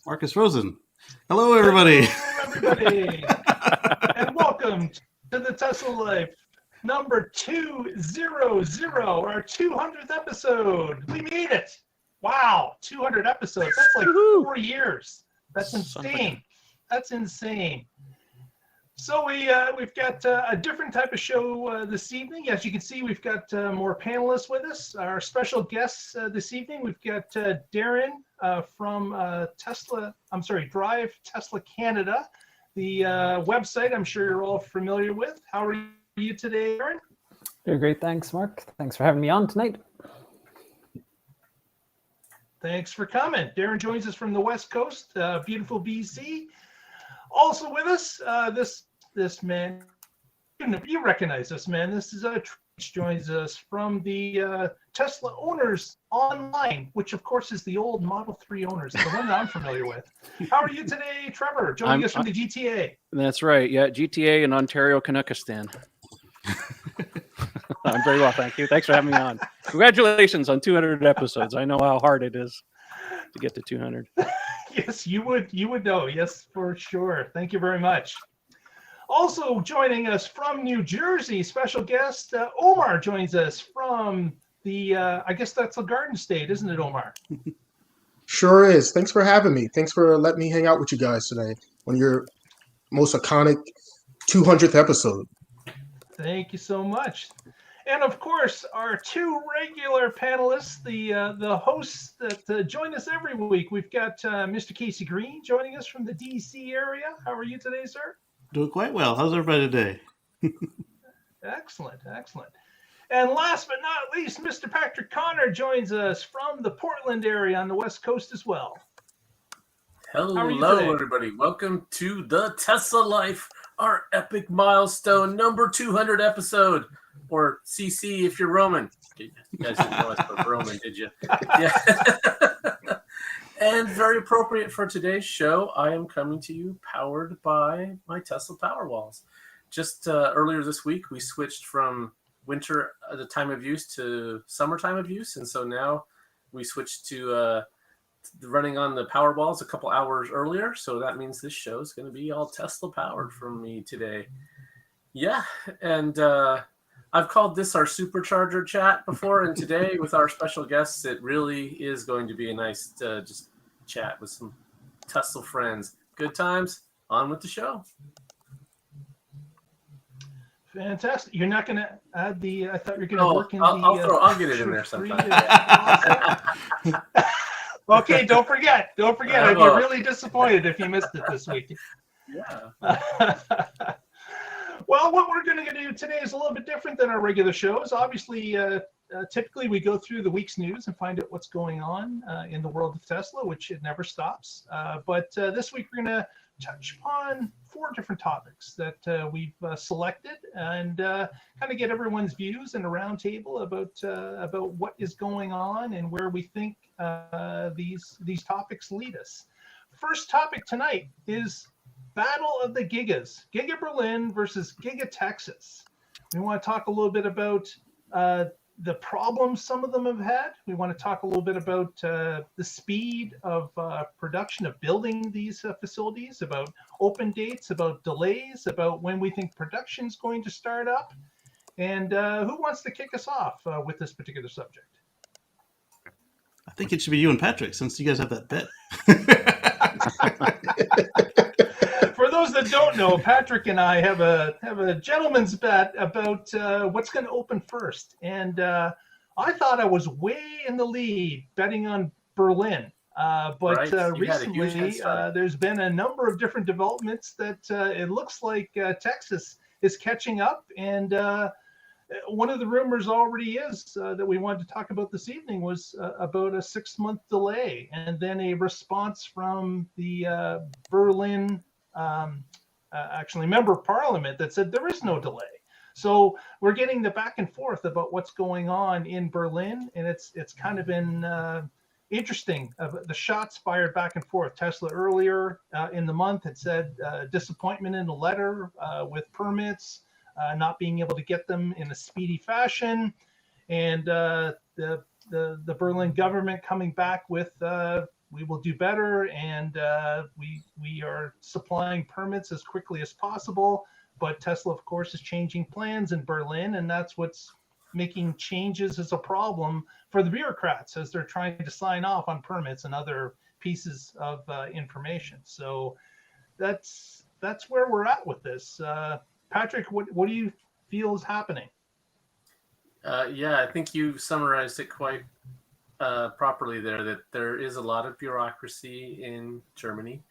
Marcus Rosen. Hello, everybody. Hello, everybody. And welcome to the Tesla Life number 200, our 200th episode. We made it. Wow, 200 episodes. That's like 4 years. That's insane. That's insane. So we've got a different type of show this evening. As you can see, we've got more panelists with us. Our special guests this evening, we've got Darryn from Drive Tesla Canada, the website I'm sure you're all familiar with. How are you today, Darryn? Doing great, thanks, Mark. Thanks for having me on tonight. Thanks for coming. Darryn joins us from the West Coast, beautiful BC. Also with us, this man, you recognize this man. This is Trevor joins us from the Tesla Owners Online, which of course is the old Model 3 owners, the one that I'm familiar with. How are you today, Trevor? Joining us from the GTA. That's right. Yeah, GTA in Ontario, Canuckistan. I'm very well, thank you. Thanks for having me on. Congratulations on 200 episodes. I know how hard it is to get to 200. Yes, you would know. Yes, for sure. Thank you very much. Also joining us from New Jersey, special guest Omar joins us from the, I guess that's the Garden State, isn't it, Omar? Sure is. Thanks for having me. Thanks for letting me hang out with you guys today on your most iconic 200th episode. Thank you so much. And of course, our two regular panelists, the hosts that join us every week. We've got Mr. Casey Green joining us from the DC area. How are you today, sir? Doing quite well. How's everybody today? Excellent. And last but not least, Mr. Patrick Connor joins us from the Portland area on the West Coast as well. Hello, everybody. Welcome to the Tesla Life, our epic milestone number 200 episode. Or CC if you're Roman. You guys didn't know I spoke Roman, did you? Yeah. And very appropriate for today's show, I am coming to you powered by my Tesla Powerwalls. Just earlier this week, we switched from winter at the time of use to summer time of use. And so now we switched to running on the Powerwalls a couple hours earlier. So that means this show is going to be all Tesla powered from me today. Yeah, and I've called this our supercharger chat before, and today with our special guests, it really is going to be a nice just chat with some Tesla friends. Good times. On with the show. Fantastic. You're not going to add the, I thought you were going to work in I'll get it in there sometime. Okay, don't forget. I'd be really disappointed if you missed it this week. Yeah. Well, what we're going to do today is a little bit different than our regular shows. Obviously, typically we go through the week's news and find out what's going on in the world of Tesla, which it never stops. But this week we're going to touch upon 4 different topics that we've selected and kind of get everyone's views in a roundtable about what is going on and where we think these topics lead us. First topic tonight is Battle of the Gigas, Giga Berlin versus Giga Texas. We want to talk a little bit about the problems some of them have had. We want to talk a little bit about the speed of production of building these facilities, about open dates, about delays, about when we think production is going to start up. And who wants to kick us off with this particular subject? I think it should be you and Patrick, since you guys have that bet. For those that don't know, Patrick and I have a gentleman's bet about what's going to open first, and I thought I was way in the lead betting on Berlin, but recently there's been a number of different developments that it looks like Texas is catching up, and one of the rumors already is that we wanted to talk about this evening was about a 6-month delay, and then a response from the Berlin member of parliament that said there is no delay. So we're getting the back and forth about what's going on in Berlin, and it's kind of been interesting. The shots fired back and forth. Tesla earlier in the month had said disappointment in the letter with permits, not being able to get them in a speedy fashion, and the Berlin government coming back with will do better, and we are supplying permits as quickly as possible. But Tesla, of course, is changing plans in Berlin, and that's what's making changes is a problem for the bureaucrats as they're trying to sign off on permits and other pieces of information. So that's where we're at with this. Patrick, what do you feel is happening? Yeah, I think you summarized it quite properly there, that there is a lot of bureaucracy in Germany.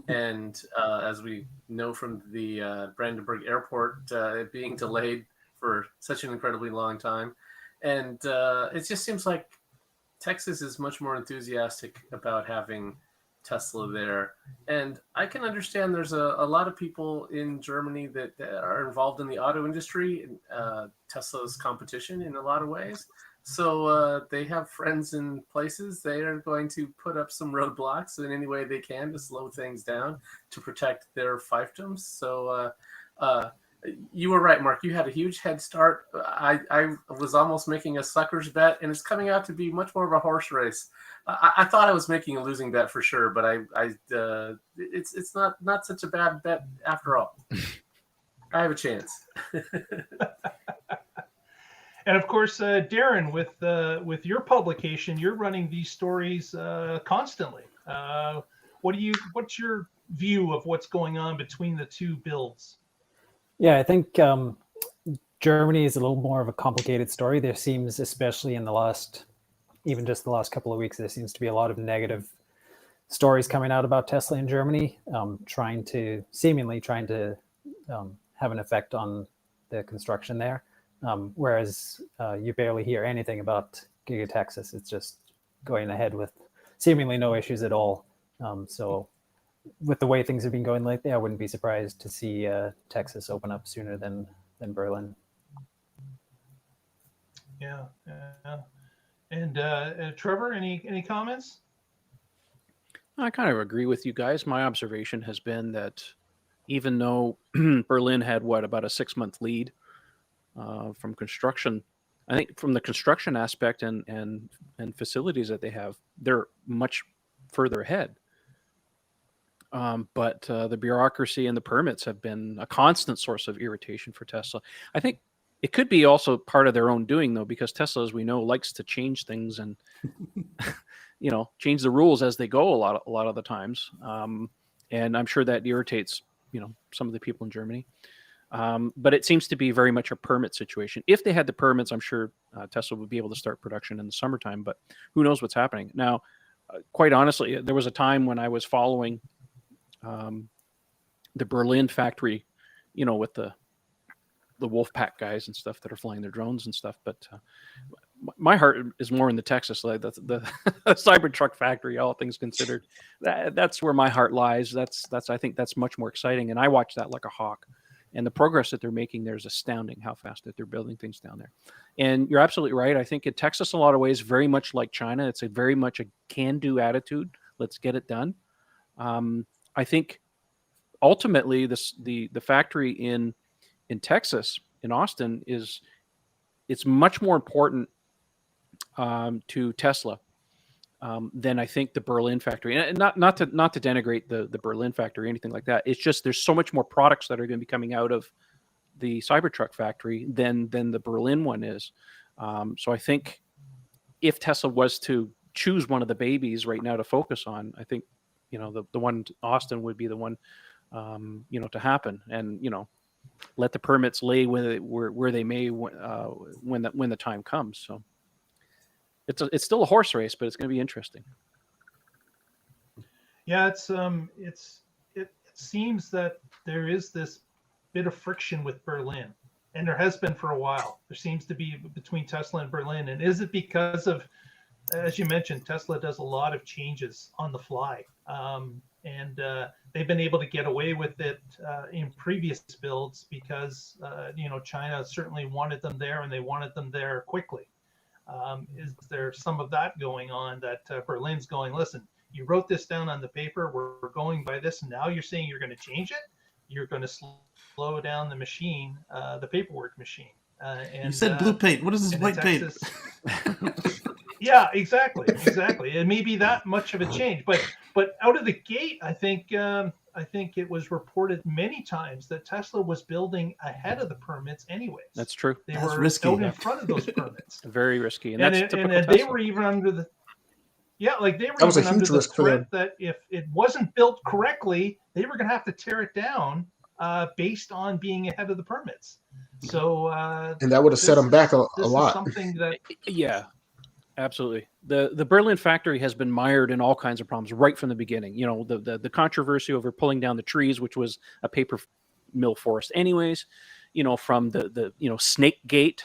And as we know from the Brandenburg airport, it being delayed for such an incredibly long time. And it just seems like Texas is much more enthusiastic about having Tesla there. And I can understand there's a lot of people in Germany that are involved in the auto industry, Tesla's competition in a lot of ways. So they have friends in places. They are going to put up some roadblocks in any way they can to slow things down to protect their fiefdoms. So you were right, Mark. You had a huge head start. I was almost making a sucker's bet, and it's coming out to be much more of a horse race. I thought I was making a losing bet for sure, but it's not such a bad bet after all. I have a chance. And of course, Darryn, with your publication, you're running these stories constantly. What's your view of what's going on between the two builds? Yeah, I think Germany is a little more of a complicated story. There seems, especially in the last couple of weeks, there seems to be a lot of negative stories coming out about Tesla in Germany, seemingly trying to have an effect on the construction there. Whereas you barely hear anything about Giga Texas. It's just going ahead with seemingly no issues at all. So with the way things have been going lately, I wouldn't be surprised to see Texas open up sooner than Berlin. Yeah. And Trevor, any comments? I kind of agree with you guys. My observation has been that even though Berlin had about a 6-month lead from construction, I think from the construction aspect and facilities that they have, they're much further ahead. But the bureaucracy and the permits have been a constant source of irritation for Tesla. I think it could be also part of their own doing, though, because Tesla, as we know, likes to change things and change the rules as they go a lot of the times. And I'm sure that irritates some of the people in Germany. But it seems to be very much a permit situation. If they had the permits, I'm sure Tesla would be able to start production in the summertime. But who knows what's happening now? Quite honestly, there was a time when I was following the Berlin factory, with the Wolfpack guys and stuff that are flying their drones and stuff. But my heart is more in the Texas, like the Cybertruck factory, all things considered. That's where my heart lies. I think that's much more exciting. And I watch that like a hawk. And the progress that they're making there is astounding, how fast that they're building things down there. And you're absolutely right. I think in Texas, a lot of ways, very much like China, it's very much a can-do attitude. Let's get it done. I think ultimately the factory in Texas, in Austin, it's much more important to Tesla than I think the Berlin factory. And not to denigrate the Berlin factory or anything like that. It's just there's so much more products that are going to be coming out of the Cybertruck factory than the Berlin one is. So I think if Tesla was to choose one of the babies right now to focus on, I think the one Austin would be the one to happen, and let the permits lay where they may when the time comes. So it's still a horse race, but it's going to be interesting. Yeah, it seems that there is this bit of friction with Berlin, and there has been for a while. There seems to be between Tesla and Berlin, and is it because of, as you mentioned, Tesla does a lot of changes on the fly, and they've been able to get away with it in previous builds because China certainly wanted them there, and they wanted them there quickly. Is there some of that going on that Berlin's going, listen, you wrote this down on the paper, we're going by this, and now you're saying you're going to change it? You're going to slow down the machine, the paperwork machine. And You said blue paint. What is this and white paint? Texas- Yeah, exactly. It may be that much of a change, but out of the gate, I think it was reported many times that Tesla was building ahead of the permits anyways. That's true. They That's were risky. out in front of those permits. Very risky, and and that's typical and they Tesla. were even under the they were That was a even under huge the risk for them. threat that if it wasn't built correctly, they were going to have to tear it down based on being ahead of the permits. So And that would have set them back a this lot. is something that Yeah, absolutely. The Berlin factory has been mired in all kinds of problems right from the beginning. You know, the controversy over pulling down the trees, which was a paper mill forest anyways, you know, from the snake gate.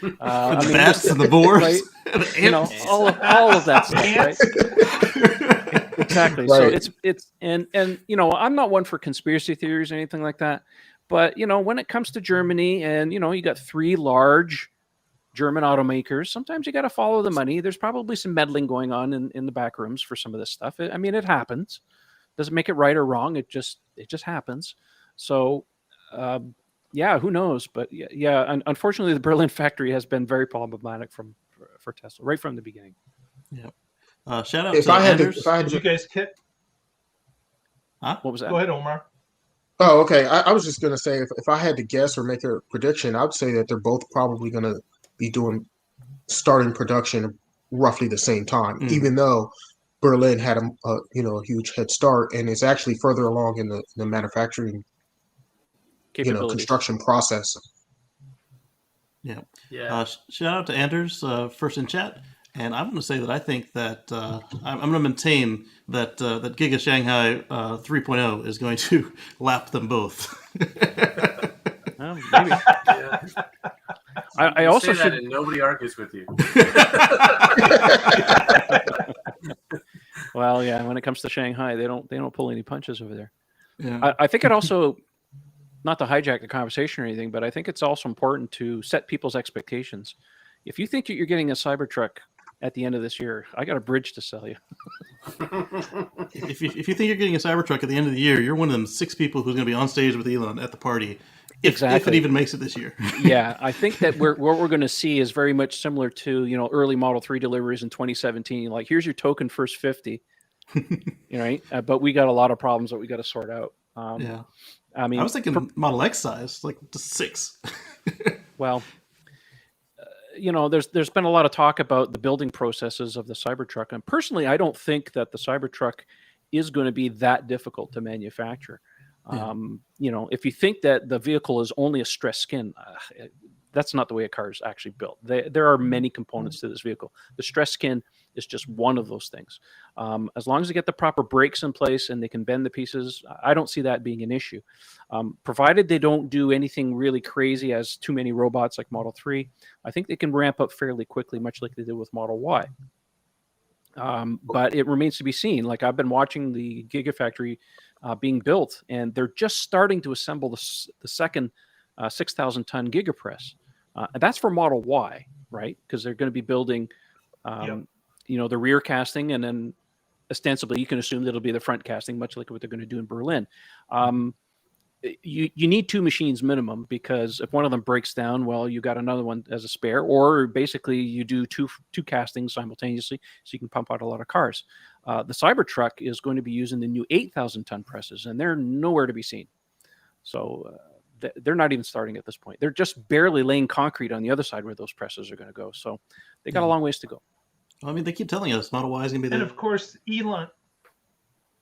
The bats and the boars. Right? and You know, ants. all of that stuff, right? Exactly. So Right. it's and you know, I'm not one for conspiracy theories or anything like that, but you know, when it comes to Germany and you know, you got 3 large German automakers, sometimes you got to follow the money. There's probably some meddling going on in the back rooms for some of this stuff. I mean, it happens. Doesn't make it right or wrong. It just happens. So yeah, who knows? But yeah, unfortunately, the Berlin factory has been very problematic for Tesla right from the beginning. Yeah. Shout out If to I had to, Anders. if I had you to, guys hit. What was that? Go ahead, Omar. oh, okay. I was just gonna say, if I had to guess or make a prediction, I would say that they're both probably gonna be starting production roughly the same time, even though Berlin had a huge head start and is actually further along in the manufacturing Capabilities. construction process. Yeah. Yeah. Shout out to Anders, first in chat. And I'm going to say that I think that I'm going to maintain that that Giga Shanghai 3.0 is going to lap them both. Well, maybe. Yeah. I You also say that should. and nobody argues with you. Well, yeah. When it comes to Shanghai, they don't pull any punches over there. Yeah. I think it also, not to hijack the conversation or anything, but I think it's also important to set people's expectations. If you think you're getting a Cybertruck at the end of this year, I got a bridge to sell you. If you think you're getting a Cybertruck at the end of the year, you're one of them 6 people who's going to be on stage with Elon at the party. If it Exactly. even makes it this year. Yeah, I think that what we're going to see is very much similar to early Model 3 deliveries in 2017. Like, here's your token first 50, right? But we got a lot of problems that we got to sort out. Yeah. I mean, I was thinking Model X size, like just 6. well, there's been a lot of talk about the building processes of the Cybertruck, and personally, I don't think that the Cybertruck is going to be that difficult to manufacture. Yeah. If you think that the vehicle is only a stress skin, that's not the way a car is actually built. There are many components to this vehicle. The stress skin is just one of those things. As long as they get the proper brakes in place and they can bend the pieces, I don't see that being an issue. Provided they don't do anything really crazy as too many robots like Model 3, I think they can ramp up fairly quickly, much like they did with Model Y. But it remains to be seen. Like, I've been watching the Gigafactory being built, and they're just starting to assemble the second 6,000-ton Giga press. And that's for Model Y, right? Because they're going to be building, the rear casting, and then ostensibly you can assume that it'll be the front casting, much like what they're going to do in Berlin. You need 2 machines minimum, because if one of them breaks down, well, you got another one as a spare, or basically you do two castings simultaneously so you can pump out a lot of cars. The Cybertruck is going to be using the new 8,000-ton presses, and they're nowhere to be seen. So they're not even starting at this point. They're just barely laying concrete on the other side where those presses are going to go. So they got a long ways to go. Well, I mean, they keep telling us Model Y is going to be And the of course,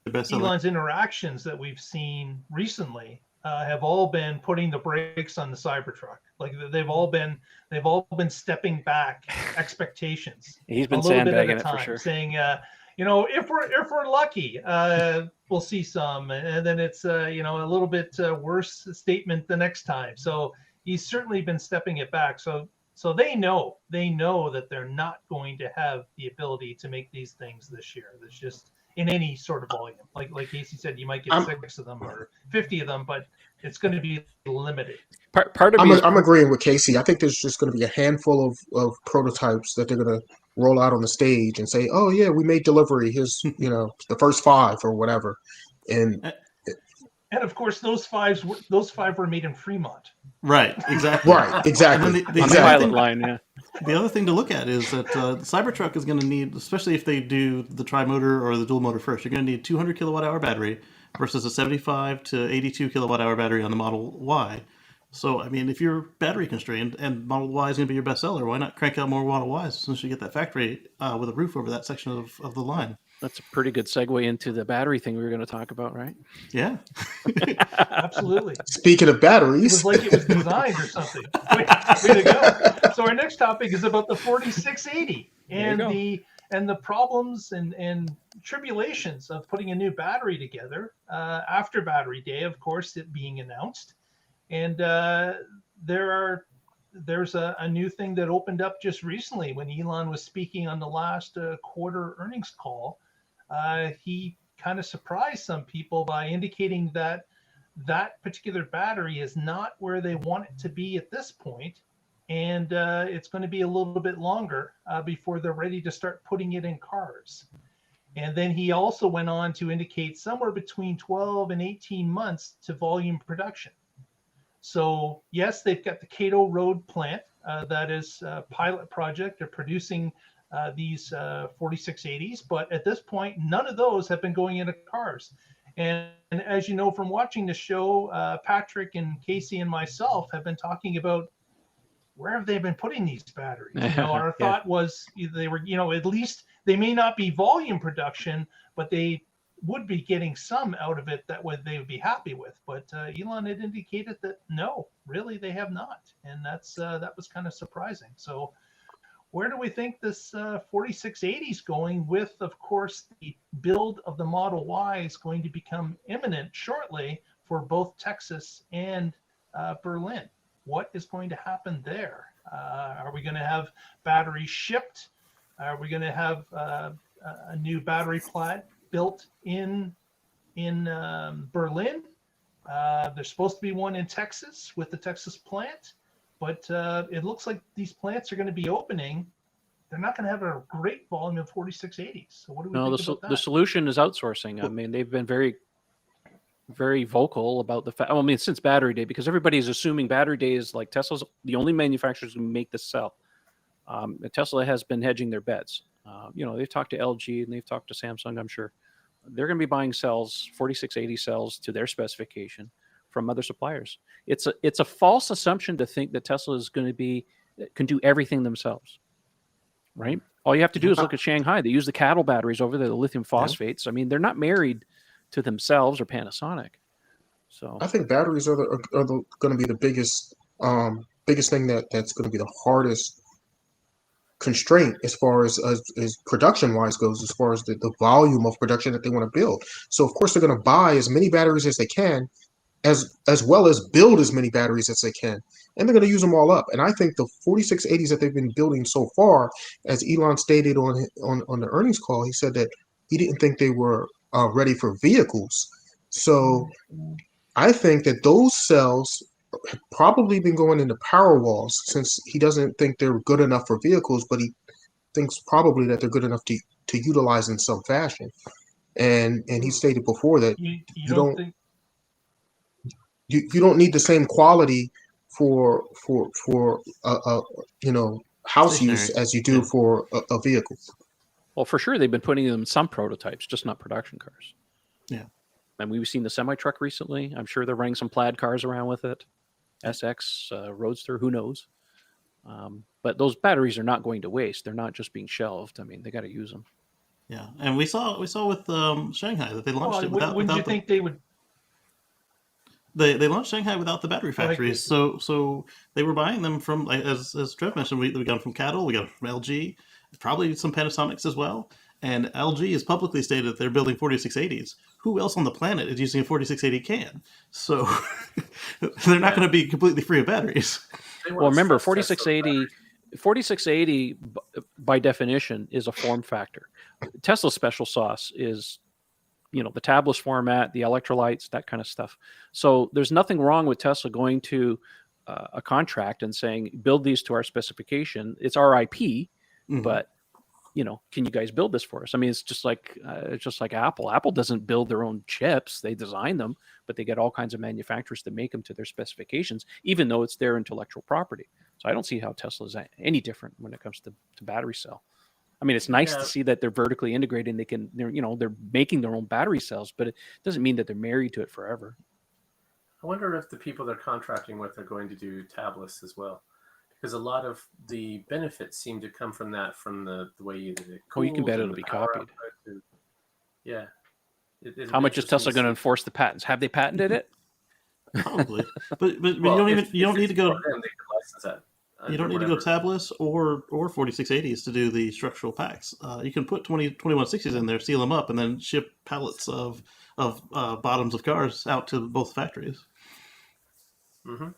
best seller. Elon's interactions that we've seen recently have all been putting the brakes on the Cybertruck. Like, they've all been stepping back expectations. He's been a little bit at sandbagging a it time, for sure. saying, if we're lucky, we'll see some, and then it's a little bit worse statement the next time. So he's certainly been stepping it back. So they know that they're not going to have the ability to make these things this year. There's just in any sort of volume. Like Casey said, you might get 6 of them or 50 of them, but it's going to be limited. Part of me I'm agreeing with Casey. I think there's just going to be a handful of prototypes that they're going to roll out on the stage and say, "Oh yeah, we made delivery. Here's the first 5 or whatever." And of course, those 5 were made in Fremont. Right, exactly. Right, exactly. And then On the Exactly. pilot line, yeah. The other thing to look at is that the Cybertruck is going to need, especially if they do the tri-motor or the dual motor first, you're going to need 200 kilowatt hour battery versus a 75 to 82 kilowatt hour battery on the Model Y. So, I mean, if you're battery constrained and Model Y is going to be your best seller, why not crank out more Model Ys as soon as you get that factory with a roof over that section of the line? That's a pretty good segue into the battery thing we were going to talk about, right? Yeah. Absolutely. Speaking of It batteries, was like it was designed or something. Way to go. So our next topic is about the 4680 and the problems and tribulations of putting a new battery together after Battery Day, of course, it being announced. And there's a new thing that opened up just recently when Elon was speaking on the last quarter earnings call. He kind of surprised some people by indicating that that particular battery is not where they want it to be at this point, and it's going to be a little bit longer before they're ready to start putting it in cars. And then he also went on to indicate somewhere between 12 and 18 months to volume production. So yes, they've got the Cato Road plant that is a pilot project. They're producing these 4680s, but at this point, none of those have been going into cars. And as you know from watching the show, Patrick and Casey and myself have been talking about where have they been putting these batteries? Our thought was they were, at least they may not be volume production, but they would be getting some out of it that they would be happy with. But Elon had indicated that no, really they have not, and that was kind of surprising. So where do we think this 4680 is going with, of course, the build of the Model Y is going to become imminent shortly for both Texas and Berlin? What is going to happen there? Are we going to have batteries shipped? Are we going to have a new battery plant built in Berlin? There's supposed to be one in Texas with the Texas plant. But it looks like these plants are going to be opening. They're not going to have a great volume of 4680s. So what do we think about that? The solution is outsourcing. I mean, they've been very, very vocal about the fact. I mean, since Battery Day, because everybody's assuming Battery Day is like Tesla's the only manufacturers who make this cell. Tesla has been hedging their bets. They've talked to LG and they've talked to Samsung. I'm sure they're going to be buying cells, 4680 cells to their specification from other suppliers. It's a false assumption to think that Tesla is going to can do everything themselves, right? All you have to do is look at Shanghai. They use the cattle batteries over there, the lithium phosphates. I mean, they're not married to themselves or Panasonic. So I think batteries are going to be the biggest thing that's going to be the hardest constraint as far as production wise goes, as far as the volume of production that they want to build. So of course they're going to buy as many batteries as they can, as well as build as many batteries as they can, and they're going to use them all up. And I think the 4680s that they've been building so far, as Elon stated on the earnings call, he said that he didn't think they were ready for vehicles. So I think that those cells have probably been going into power walls, since he doesn't think they're good enough for vehicles, but he thinks probably that they're good enough to utilize in some fashion. And he stated before that you don't need the same quality for house Stationary. use as you do for a vehicle. well, for sure, they've been putting them in some prototypes, just not production cars. Yeah. And we've seen the semi-truck recently. I'm sure they're running some plaid cars around with it. SX, Roadster, who knows? But those batteries are not going to waste. They're not just being shelved. I mean, they got to use them. Yeah, and we saw with Shanghai that they launched it without. Wouldn't you think they would? They launched Shanghai without the battery factories, so they were buying them from, as Trev mentioned, we got them from cattle, we got them from LG, probably some Panasonics as well. And LG has publicly stated that they're building 4680s. Who else on the planet is using a 4680 can? So they're not going to be completely free of batteries. Well, remember, 4680 by definition is a form factor. Tesla's special sauce is, the tabless format, the electrolytes, that kind of stuff. So there's nothing wrong with Tesla going to a contract and saying, build these to our specification. It's our IP, but can you guys build this for us? I mean, it's just like Apple. Apple doesn't build their own chips; they design them, but they get all kinds of manufacturers to make them to their specifications, even though it's their intellectual property. So I don't see how Tesla is any different when it comes to battery cell. I mean, it's nice to see that they're vertically integrated and they're making their own battery cells, but it doesn't mean that they're married to it forever. I wonder if the people they're contracting with are going to do tablets as well, because a lot of the benefits seem to come from the way that it cools. Oh, you can bet it'll be copied. Yeah. How much is Tesla going to enforce the patents? Have they patented it? Probably, but you don't need to go. You don't need to go tabless or 4680s to do the structural packs. You can put 2160s in there, seal them up, and then ship pallets of bottoms of cars out to both factories. Mm-hmm.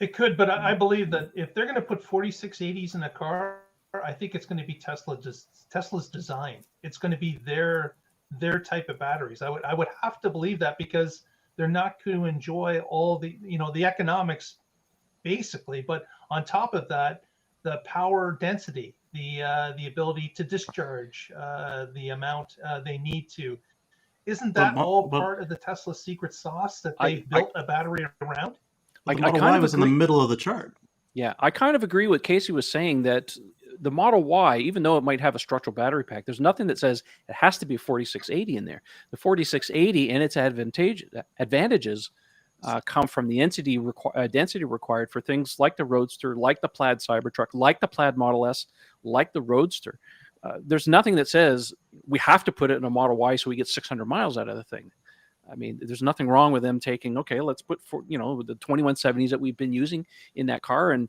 It could, but I believe that if they're going to put 4680s in a car, I think it's going to be Tesla's design. It's going to be their type of batteries. I would have to believe that, because they're not going to enjoy all the economics, basically, but on top of that, the power density, the ability to discharge, the amount they need to. Isn't that all part of the Tesla secret sauce that they've built a battery around? The Model Y was in the middle of the chart. Yeah, I kind of agree with Casey was saying that the Model Y, even though it might have a structural battery pack, there's nothing that says it has to be a 4680 in there. The 4680 and its advantages come from the density required for things like the Roadster, like the Plaid Cybertruck, like the Plaid Model S, like the Roadster. There's nothing that says we have to put it in a Model Y so we get 600 miles out of the thing. I mean, there's nothing wrong with them taking, okay, let's put the 2170s that we've been using in that car, and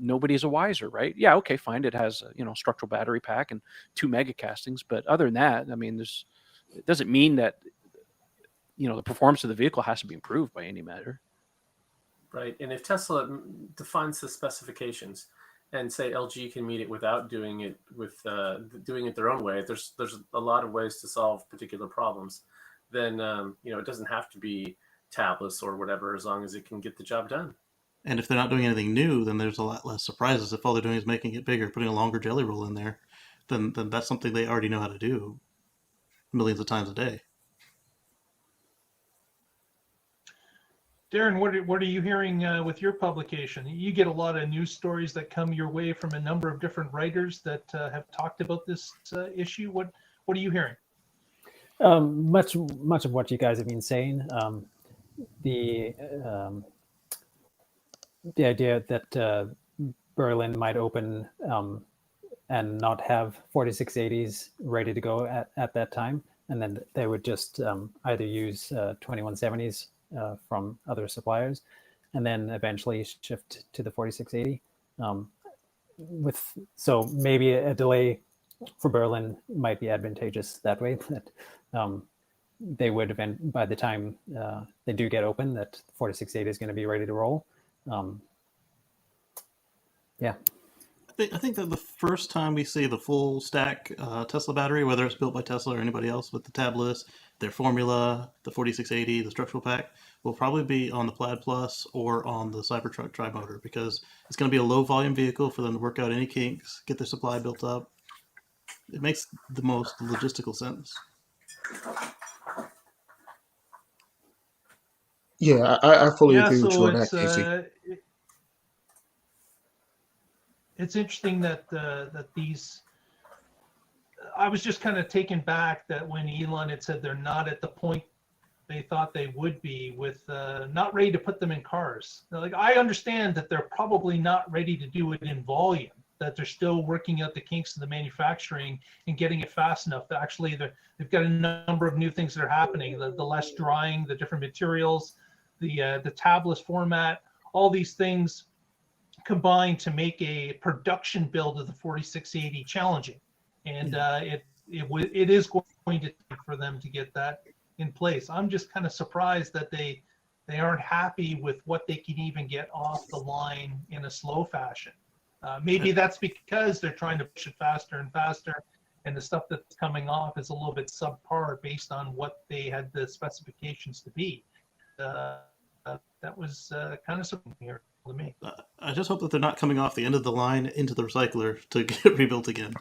nobody's a wiser, right? Yeah, okay, fine. It has structural battery pack and 2 mega castings, but other than that, I mean, it doesn't mean that the performance of the vehicle has to be improved by any matter. Right, and if Tesla defines the specifications and say LG can meet it without doing it their own way, there's a lot of ways to solve particular problems. Then it doesn't have to be tabless or whatever, as long as it can get the job done. And if they're not doing anything new, then there's a lot less surprises. If all they're doing is making it bigger, putting a longer jelly roll in there, then that's something they already know how to do millions of times a day. Darryn, what are you hearing with your publication? You get a lot of news stories that come your way from a number of different writers that have talked about this issue. What are you hearing? Much of what you guys have been saying. The idea that Berlin might open and not have 4680s ready to go at that time, and then they would just either use 2170s from other suppliers, and then eventually shift to the 4680. So maybe a delay for Berlin might be advantageous that way. That they would have, by the time they do get open, that 4680 is going to be ready to roll. Yeah. I think that the first time we see the full stack Tesla battery, whether it's built by Tesla or anybody else with the tabless, their formula, the 4680, the structural pack, will probably be on the Plaid Plus or on the Cybertruck tri-motor, because it's going to be a low volume vehicle for them to work out any kinks, get their supply built up. It makes the most logistical sense. Yeah, I fully agree with you on that, Casey. It's interesting that these. I was just kind of taken back that when Elon had said they're not at the point they thought they would be, with not ready to put them in cars. Now, like, I understand that they're probably not ready to do it in volume, that they're still working out the kinks of the manufacturing and getting it fast enough. That actually they've got a number of new things that are happening, the less drying, the different materials, the tabless format, all these things combined to make a production build of the 4680 challenging. And it is going to take for them to get that in place. I'm just kind of surprised that they aren't happy with what they can even get off the line in a slow fashion. Maybe that's because they're trying to push it faster and faster, and the stuff that's coming off is a little bit subpar based on what they had the specifications to be. That was kind of something here. to me. I just hope that they're not coming off the end of the line into the recycler to get rebuilt again.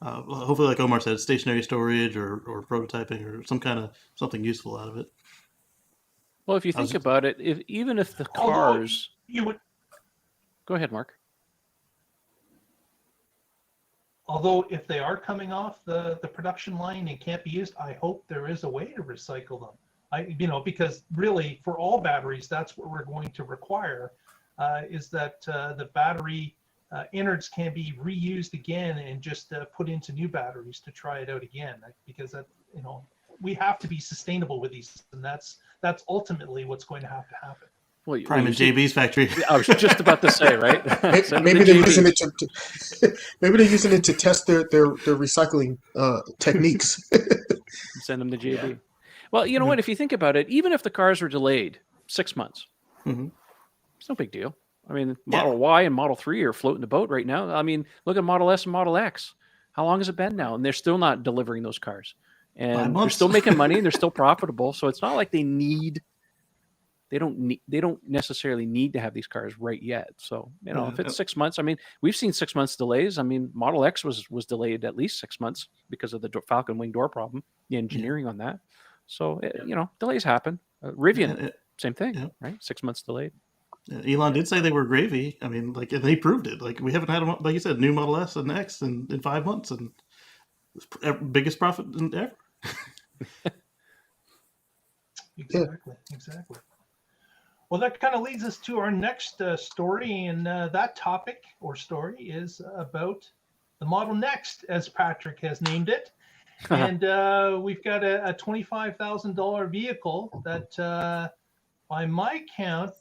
Hopefully, like Omar said, stationary storage or prototyping or something useful out of it. Well, if you think about it, even if the cars, you would. Go ahead, Mark. Although if they are coming off the production line and can't be used, I hope there is a way to recycle them. Because really for all batteries, that's what we're going to require, is that the battery innards can be reused again and just put into new batteries to try it out again. Because we have to be sustainable with these, and that's ultimately what's going to happen. Well, Prime and JB's factory. I was just about to say, right? Maybe they're using it maybe they're using it to test their recycling techniques. Send them to JB. Yeah. Well, you know what? If you think about it, even if the cars were delayed 6 months, it's no big deal. I mean, Model Y and Model 3 are floating the boat right now. I mean, look at Model S and Model X. How long has it been now? And they're still not delivering those cars. And they're still making money and they're still profitable. So it's not like they don't necessarily need to have these cars right yet. So, if it's 6 months, I mean, we've seen 6 months delays. I mean, Model X was delayed at least 6 months because of the Falcon wing door problem, the engineering on that. So, delays happen. Rivian, same thing, right? 6 months delayed. Elon did say they were gravy. I mean, and they proved it. Like, we haven't had, like you said, new Model S and X in 5 months, and biggest profit ever. Exactly. Well, that kind of leads us to our next story, and that topic or story is about the Model Next, as Patrick has named it. And we've got a $25,000 vehicle that, by my count,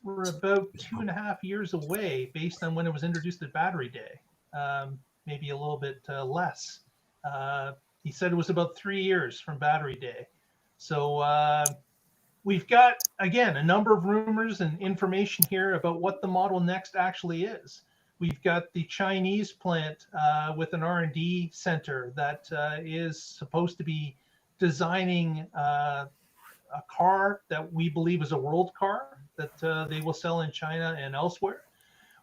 we're about 2.5 years away based on when it was introduced at Battery Day, maybe a little bit less. He said it was about 3 years from Battery Day. So we've got, again, a number of rumors and information here about what the Model Next actually is. We've got the Chinese plant with an R&D center that is supposed to be designing a car that we believe is a world car that they will sell in China and elsewhere.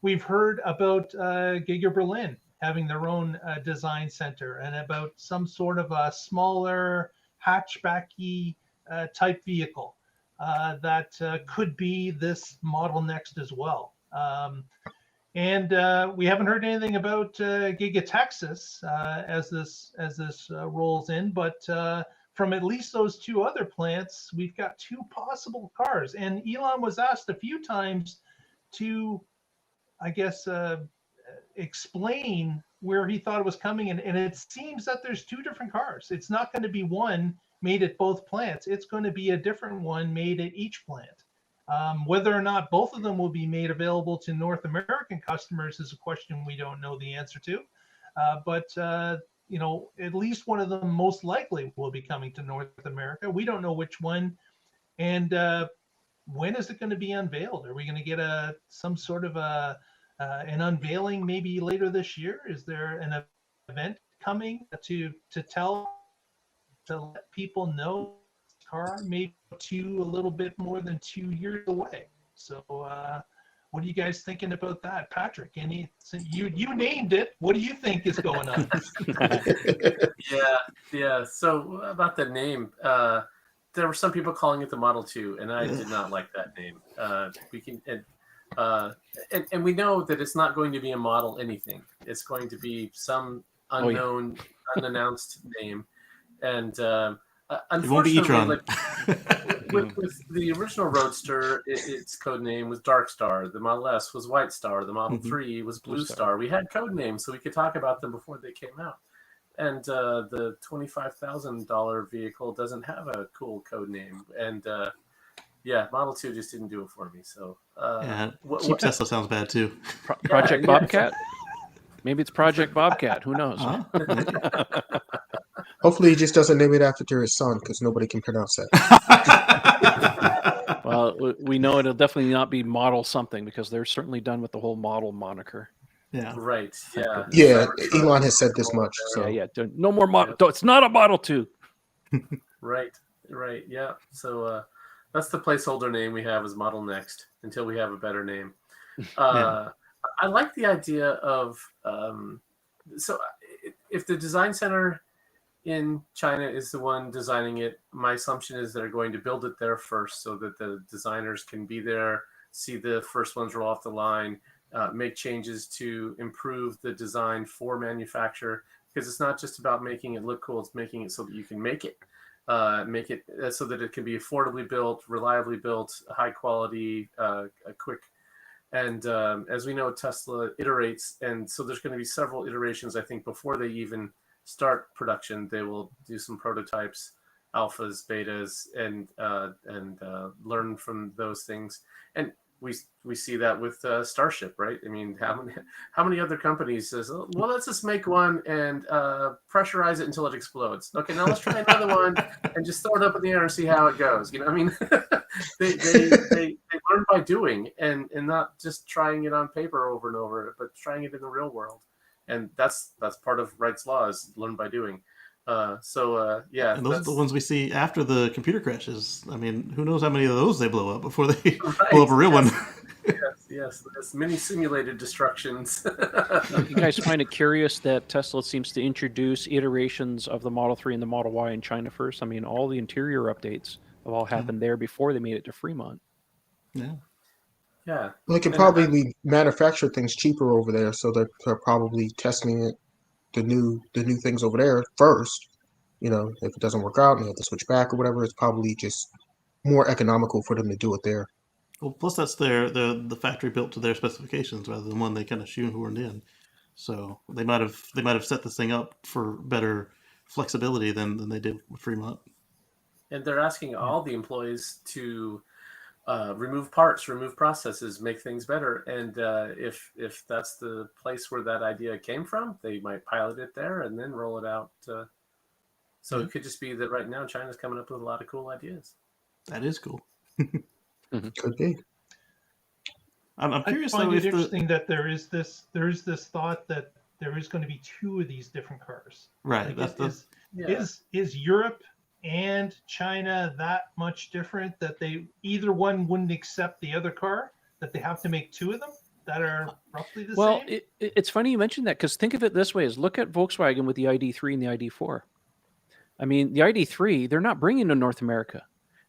We've heard about Giga Berlin having their own design center, and about some sort of a smaller hatchbacky type vehicle that could be this Model Next as well. And we haven't heard anything about Giga Texas as this rolls in, but from at least those two other plants, we've got two possible cars. And Elon was asked a few times to, I guess, explain where he thought it was coming. And it seems that there's two different cars. It's not going to be one made at both plants. It's going to be a different one made at each plant. Whether or not both of them will be made available to North American customers is a question we don't know the answer to. But at least one of them most likely will be coming to North America. We don't know which one. And when is it going to be unveiled? Are we going to get some sort of an unveiling maybe later this year? Is there an event coming to let people know this car maybe a little bit more than 2 years away? So what are you guys thinking about that? Patrick, you named it. What do you think is going on? Yeah. So about the name, there were some people calling it the Model 2, and I did not like that name. And we know that it's not going to be a model anything. It's going to be some unknown, unannounced name. And unfortunately, with the original Roadster, its code name was Dark Star. The Model S was White Star. The Model 3 was Blue Star. We had code names so we could talk about them before they came out. And the $25,000 vehicle doesn't have a cool code name. And Model 2 just didn't do it for me. So cheap Tesla sounds bad too. Project Bobcat? Maybe it's Project Bobcat. Who knows? Hopefully he just doesn't name it after his son, because nobody can pronounce that. Well, we know it'll definitely not be Model something, because they're certainly done with the whole model moniker. Yeah. Right. Yeah. Yeah. Elon has said this much. So. Yeah. No more Model. It's not a Model 2. Right. Yeah. So that's the placeholder name we have is Model Next until we have a better name. I like the idea of so if the design center in China is the one designing it, my assumption is they're going to build it there first so that the designers can be there, see the first ones roll off the line, make changes to improve the design for manufacture, because it's not just about making it look cool, it's making it so that you can make it so that it can be affordably built, reliably built, high quality, quick. And as we know, Tesla iterates, and so there's going to be several iterations, I think, before they even start production. They will do some prototypes, alphas, betas, and learn from those things. And we see that with Starship, right? I mean, how many other companies says, oh, well, let's just make one and pressurize it until it explodes. Okay, now let's try another one and just throw it up in the air and see how it goes. You know, I mean, they learn by doing and not just trying it on paper over and over, but trying it in the real world. And that's part of Wright's law, is learn by doing. Yeah. And those are the ones we see after the computer crashes. I mean, who knows how many of those they blow up before they blow up a real one. Yes. There's many simulated destructions. You guys find it curious that Tesla seems to introduce iterations of the Model 3 and the Model Y in China first? I mean, all the interior updates have all happened there before they made it to Fremont. Yeah. Yeah. They can probably manufacture things cheaper over there, so they're probably testing it, the new things over there first. You know, if it doesn't work out and they have to switch back or whatever, it's probably just more economical for them to do it there. Well, plus that's the factory built to their specifications rather than one they kind of shoehorned in. So they might have set this thing up for better flexibility than they did with Fremont. And they're asking all the employees to remove parts, remove processes, make things better. And if that's the place where that idea came from, they might pilot it there and then roll it out. So it could just be that right now China's coming up with a lot of cool ideas. That is cool. Could be. I'm curious I find though it if interesting that there is this thought that there is going to be two of these different cars. right. Like That's is Europe and China that much different that either one wouldn't accept the other car, that they have to make two of them that are roughly the same? Well, it's funny you mentioned that, because think of it this way: is look at Volkswagen with the ID3 and the ID4. I mean, the ID3 they're not bringing to North America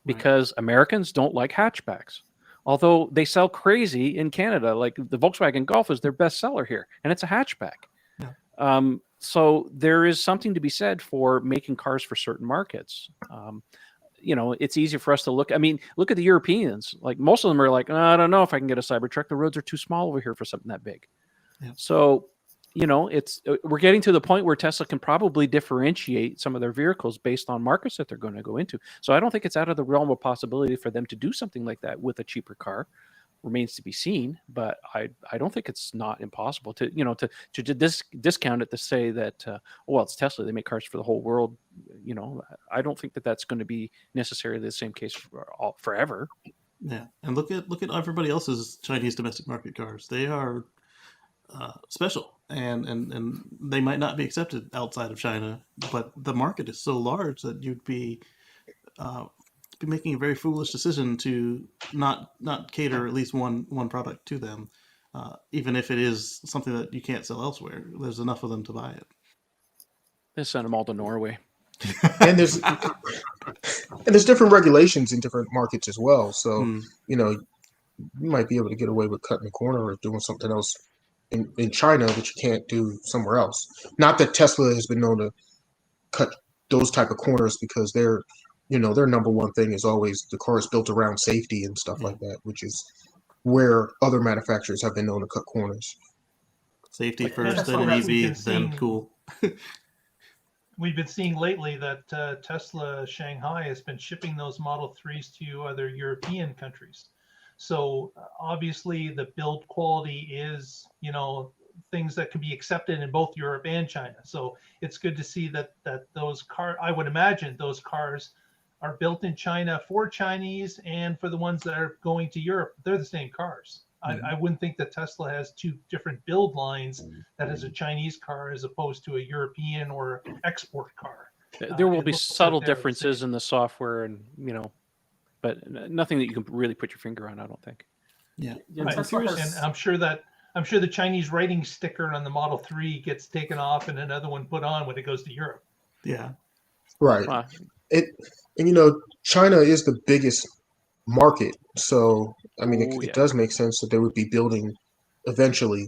because Americans don't like hatchbacks. Although they sell crazy in Canada, like the Volkswagen Golf is their best seller here, and it's a hatchback. Yeah. So there is something to be said for making cars for certain markets. You know, it's easy for us to look. I mean, look at the Europeans. Like most of them are like, I don't know if I can get a Cybertruck. The roads are too small over here for something that big. Yeah. So, you know, we're getting to the point where Tesla can probably differentiate some of their vehicles based on markets that they're going to go into. So I don't think it's out of the realm of possibility for them to do something like that with a cheaper car. Remains to be seen, but I don't think it's not impossible to discount it to say that well, it's Tesla, they make cars for the whole world. You know, I don't think that that's going to be necessarily the same case forever. Yeah, and look at everybody else's Chinese domestic market cars. They are special, and they might not be accepted outside of China, but the market is so large that you'd be making a very foolish decision to not cater at least one product to them, even if it is something that you can't sell elsewhere. There's enough of them to buy it. They send them all to Norway. And there's different regulations in different markets as well. So you know, you might be able to get away with cutting the corner or doing something else in China that you can't do somewhere else. Not that Tesla has been known to cut those type of corners, because their number one thing is always the car is built around safety and stuff like that, which is where other manufacturers have been known to cut corners. Safety first, then an EV, then cool. We've been seeing lately that Tesla Shanghai has been shipping those Model 3s to other European countries. So obviously the build quality is, things that can be accepted in both Europe and China. So it's good to see that those cars, I would imagine those cars are built in China for Chinese, and for the ones that are going to Europe, they're the same cars. I wouldn't think that Tesla has two different build lines, that is a Chinese car as opposed to a European or export car. There will be subtle differences in the software, and but nothing that you can really put your finger on, I don't think. Yeah, Right. Tesla And has, I'm sure the Chinese writing sticker on the Model 3 gets taken off and another one put on when it goes to Europe. Yeah. Right. Well, It and China is the biggest market, so I mean Oh, it yeah. does make sense that they would be building eventually,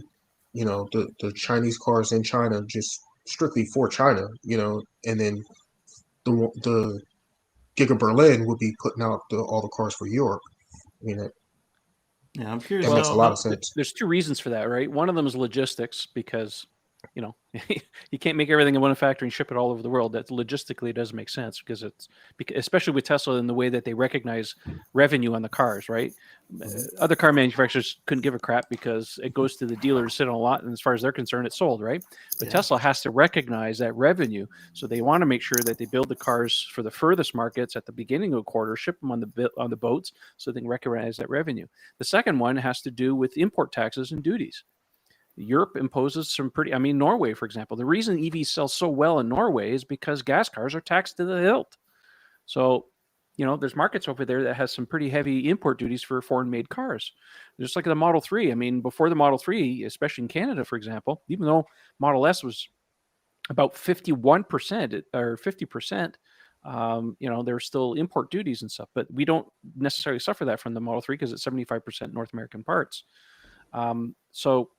the Chinese cars in China just strictly for China, and then the Giga Berlin would be putting out all the cars for Europe. I mean Yeah. I'm curious that makes a how, lot how of sense. There's two reasons for that, right? One of them is logistics because, you can't make everything in one factory and ship it all over the world. That logistically doesn't make sense because especially with Tesla in the way that they recognize revenue on the cars, right? Other car manufacturers couldn't give a crap because it goes to the dealer to sit on a lot, and as far as they're concerned, it's sold, right? But Yeah. Tesla has to recognize that revenue, so they want to make sure that they build the cars for the furthest markets at the beginning of a quarter, ship them on the boats, so they can recognize that revenue. The second one has to do with import taxes and duties. Europe imposes some Norway, for example. The reason EVs sell so well in Norway is because gas cars are taxed to the hilt. So, there's markets over there that has some pretty heavy import duties for foreign-made cars. Just like the Model 3. I mean, before the Model 3, especially in Canada, for example, even though Model S was about 51% or 50%, there were still import duties and stuff. But we don't necessarily suffer that from the Model 3 because it's 75% North American parts. So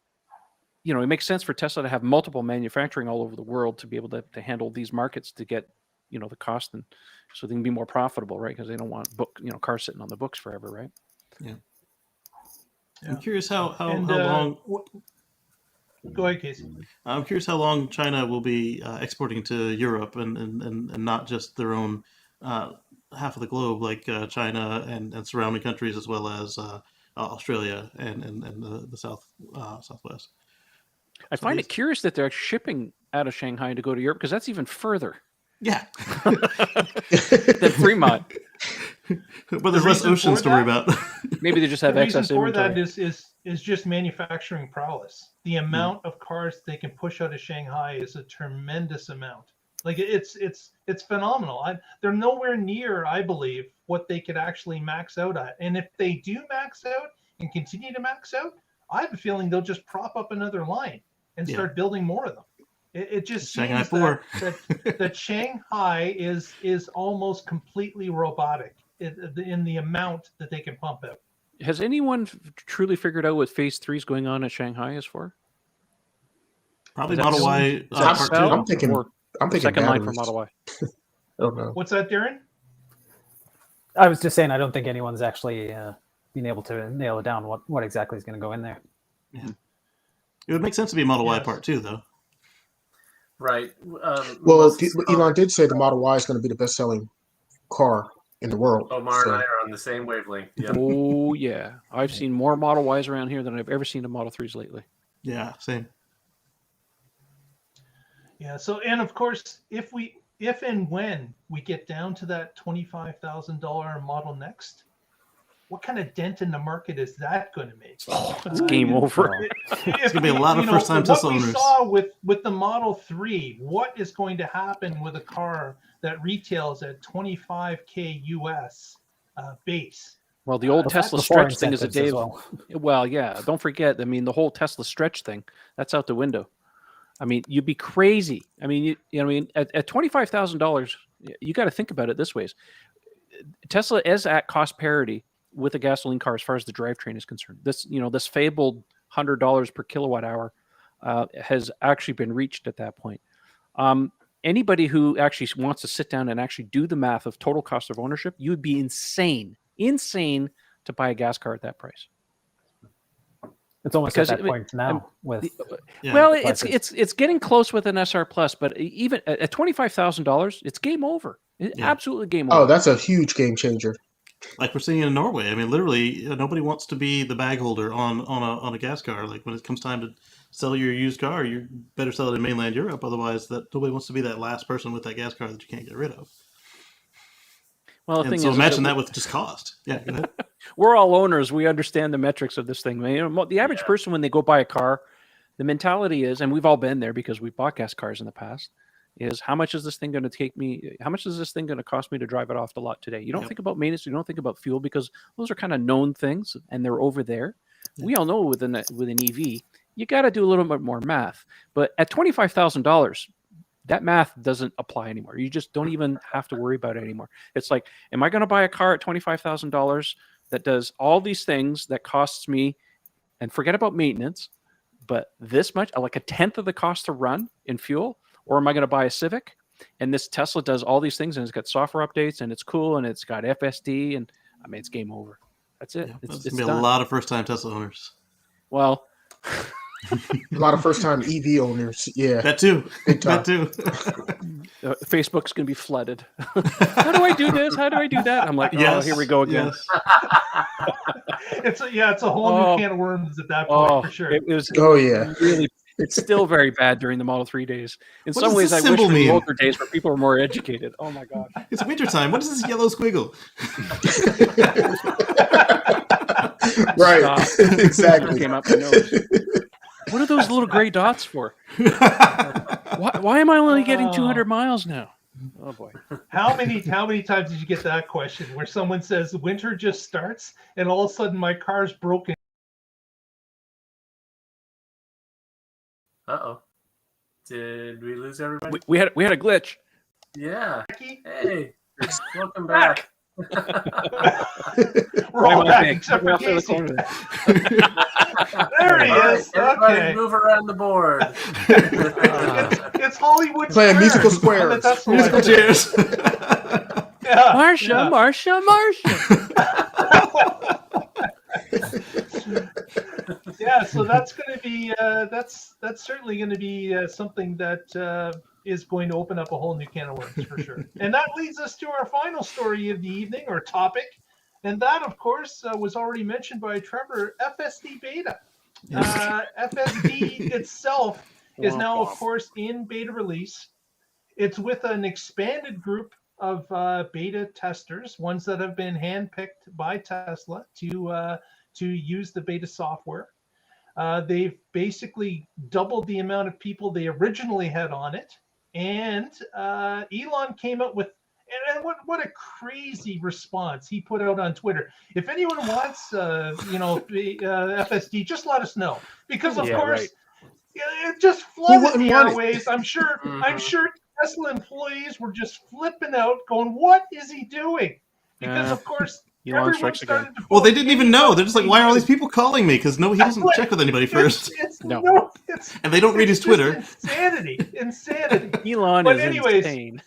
it makes sense for Tesla to have multiple manufacturing all over the world to be able to handle these markets to get, the cost, and so they can be more profitable, right? Because they don't want cars sitting on the books forever, right? Yeah. Yeah. I'm curious how And long. go ahead, Casey. I'm curious how long China will be exporting to Europe and not just their own half of the globe, like China and surrounding countries, as well as Australia and the Southwest. I find it curious that they're shipping out of Shanghai to go to Europe because that's even further Yeah. than Fremont. But there's less oceans to worry about. Maybe they just have The reason excess for inventory. that is just manufacturing prowess. The amount of cars they can push out of Shanghai is a tremendous amount. Like it's phenomenal. They're nowhere near, I believe, what they could actually max out at. And if they do max out and continue to max out, I have a feeling they'll just prop up another line and start building more of them. It just Shanghai seems 4. that Shanghai is almost completely robotic in the amount that they can pump out. Has anyone truly figured out what Phase 3 is going on at Shanghai is for? Probably Is that Model soon? Y Is that Part spelled? 2. I'm thinking second line for batteries. Model Y. Oh no. What's that, Darryn? I was just saying, I don't think anyone's actually been able to nail it down what exactly is going to go in there. Yeah. It would make sense to be Model Y Yes. Part 2, though. right. Well, Elon did say the Model Y is going to be the best-selling car in the world. Omar so- and I are on the same wavelength. Yeah. Oh, yeah. I've seen more Model Ys around here than I've ever seen of Model 3s lately. Yeah, same. Yeah. So, and of course, if and when we get down to that $25,000 Model Next, what kind of dent in the market is that going to make? It's game over. It's gonna be a lot of first-time Tesla What we owners. saw with the Model 3, what is going to happen with a car that retails at $25K US base? Well, the old That's Tesla before stretch thing is a incentives as day. well. Well, yeah. Don't forget. I mean, the whole Tesla stretch thing, that's out the window. I mean, you'd be crazy. I mean, at $25,000, you got to think about it this way: Tesla is at cost parity with a gasoline car as far as the drivetrain is concerned. This fabled $100 per kilowatt hour has actually been reached at that point. Anybody who actually wants to sit down and actually do the math of total cost of ownership, you'd be insane to buy a gas car at that price. It's almost Because at that it- point now with Yeah. Well, prices. it's getting close with an SR Plus, but even at $25,000, it's game over. It's Yeah. absolutely game Oh, over. that's a huge game changer. Like we're seeing in Norway. I mean, literally, nobody wants to be the bag holder on a gas car. Like when it comes time to sell your used car, you better sell it in mainland Europe. Otherwise, that nobody wants to be that last person with that gas car that you can't get rid of. Well, the And thing so is imagine that with just cost. Yeah, go ahead. we're all owners. We understand the metrics of this thing. The average person, when they go buy a car, the mentality is, and we've all been there because we bought gas cars in the past. is how much is this thing going to take me? How much is this thing going to cost me to drive it off the lot today? You don't think about maintenance. You don't think about fuel because those are kind of known things and they're over there. Yeah. We all know with an EV, you got to do a little bit more math. But at $25,000, that math doesn't apply anymore. You just don't even have to worry about it anymore. It's like, am I going to buy a car at $25,000 that does all these things that costs me, and forget about maintenance, but this much, like a tenth of the cost to run in fuel? Or am I going to buy a Civic and this Tesla does all these things and it's got software updates and it's cool and it's got FSD and I mean, it's game over. That's it. Yeah, it's going to be a lot of first-time Tesla owners. Well, a lot of first-time EV owners. Yeah, that too. That too. Facebook's going to be flooded. How do I do this? How do I do that? I'm like, oh, here we go again. Yes. It's a whole new can of worms at that point, for sure. It was really. It's still very bad during the Model 3 days. In some ways, I wish for the older days where people were more educated. Oh my God. It's wintertime. What is this yellow squiggle? Right. Exactly. Came up my nose. What are those little gray dots for? Why am I only getting 200 miles now? Oh boy. How many times did you get that question where someone says winter just starts and all of a sudden my car's broken? Uh-oh. Did we lose everybody? We had a glitch. Yeah. Hey, welcome back. We're all back except for Casey. There he is. Everybody move around the board. It's Hollywood playing musical squares. Musical chairs. Marsha. Yeah, so that's going to be that's certainly going to be something that is going to open up a whole new can of worms for sure. And that leads us to our final story of the evening, or topic, and that, of course, was already mentioned by Trevor. FSD Beta. FSD itself is now, of course, in beta release. It's with an expanded group of beta testers, ones that have been handpicked by Tesla to use the beta software. They've basically doubled the amount of people they originally had on it. And Elon came up with, and what a crazy response he put out on Twitter. If anyone wants, FSD, just let us know, because of course, it just flooded the airwaves. I'm sure Tesla employees were just flipping out, going, "What is he doing?" Because of course. Everyone started to well, they didn't even know. They're just like, why are all these people calling me? Because he doesn't check with anybody first. And they don't read his Twitter. Insanity. Elon is insane.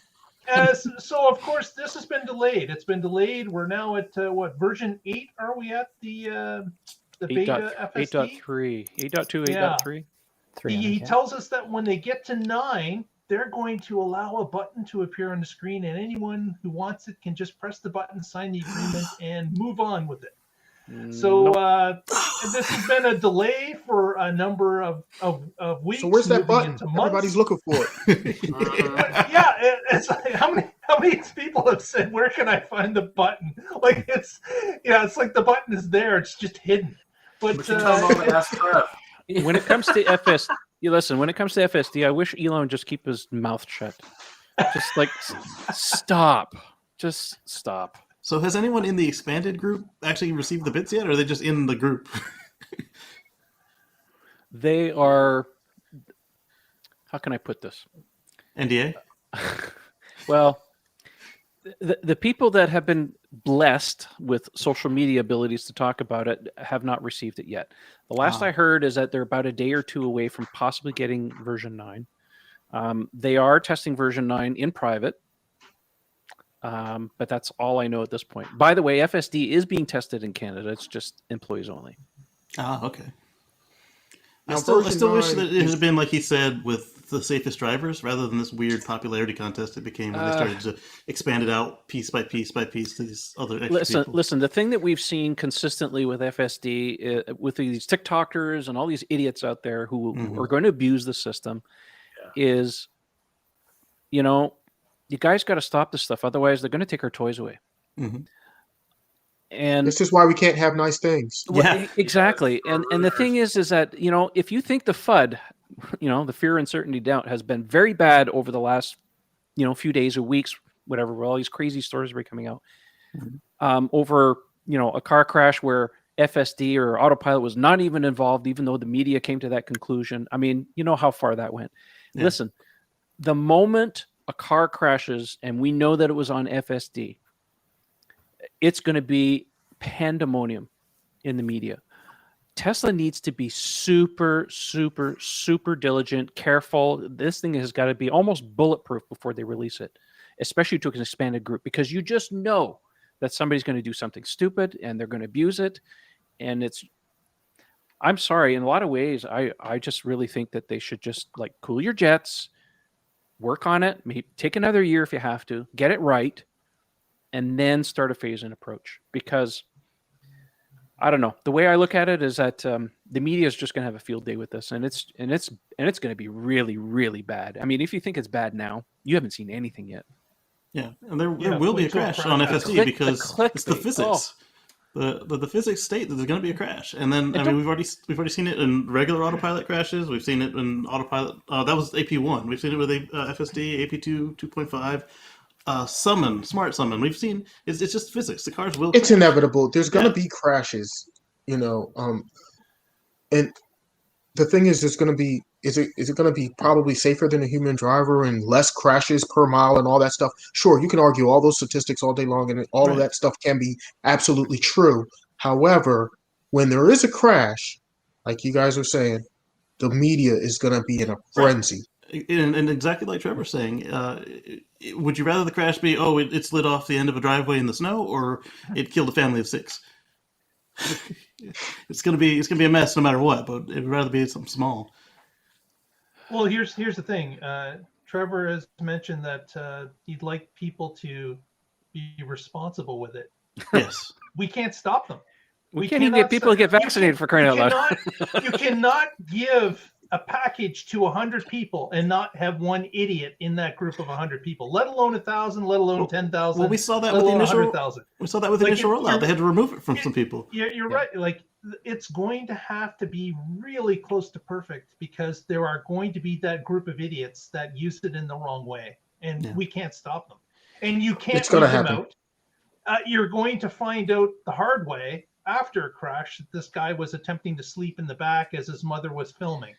So, of course, this has been delayed. It's been delayed. We're now at, version 8 are we at? The beta FSD? 8.3. 8.2, 8.3? He tells us that when they get to 9, they're going to allow a button to appear on the screen, and anyone who wants it can just press the button, sign the agreement, and move on with it. So this has been a delay for a number of weeks. So where's that button? Everybody's looking for it. It's like, how many people have said, "Where can I find the button?" Like it's like the button is there, it's just hidden. But when it comes to when it comes to FSD, I wish Elon would just keep his mouth shut. Just like stop. Just stop. So has anyone in the expanded group actually received the bits yet, or are they just in the group? They are, how can I put this? NDA? Well, the people that have been blessed with social media abilities to talk about it have not received it yet. The last I heard is that they're about a day or two away from possibly getting version 9. They are testing version 9 in private, but that's all I know at this point. By the way, FSD is being tested in Canada. It's just employees only. Okay. I still wish that it had been like he said with the safest drivers, rather than this weird popularity contest it became when they started to expand it out piece by piece by piece to these other extra people. Listen, the thing that we've seen consistently with FSD, with these TikTokers and all these idiots out there who are going to abuse the system, is, you guys got to stop this stuff. Otherwise, they're going to take our toys away. And this is why we can't have nice things. Well, exactly. And the thing is that, if you think the FUD, the fear, uncertainty, doubt has been very bad over the last, few days or weeks, whatever, where all these crazy stories were coming out over, a car crash where FSD or autopilot was not even involved, even though the media came to that conclusion. I mean, you know how far that went. Yeah. Listen, the moment a car crashes and we know that it was on FSD, it's going to be pandemonium in the media. Tesla needs to be super, super, super diligent, careful. This thing has got to be almost bulletproof before they release it, especially to an expanded group, because you just know that somebody's going to do something stupid and they're going to abuse it. And I'm sorry, in a lot of ways, I just really think that they should just cool your jets, work on it, maybe take another year if you have to, get it right, and then start a phase-in approach. Because I don't know, the way I look at it is that the media is just going to have a field day with this, and it's going to be really, really bad. I mean, if you think it's bad now, you haven't seen anything yet. Yeah, and there will be a crash on FSD because it's the physics. The physics state that there's going to be a crash, and then we've already seen it in regular autopilot crashes. We've seen it in autopilot. That was AP1. We've seen it with FSD, AP2, 2.5, smart summon. We've seen it's just physics. The cars will. It's inevitable. There's going to be crashes, and the thing is, it's going to be. Is it going to be probably safer than a human driver and less crashes per mile and all that stuff? Sure, you can argue all those statistics all day long, and all of that stuff can be absolutely true. However, when there is a crash, like you guys are saying, the media is going to be in a frenzy. And exactly like Trevor's saying, would you rather the crash be, it slid off the end of a driveway in the snow, or it killed a family of 6? It's gonna be a mess no matter what, but it'd rather be something small. Well, here's the thing. Trevor has mentioned that he'd like people to be responsible with it. Yes. We can't stop them. We can't even get people to get vaccinated, for crying out loud. You cannot give a package to 100 people and not have one idiot in that group of 100 people, let alone 1,000, let alone 10,000. Well, we saw that with the initial rollout. They had to remove it from some people. You're right. It's going to have to be really close to perfect, because there are going to be that group of idiots that use it in the wrong way, and we can't stop them. And you can't leave them out. You're going to find out the hard way after a crash that this guy was attempting to sleep in the back as his mother was filming.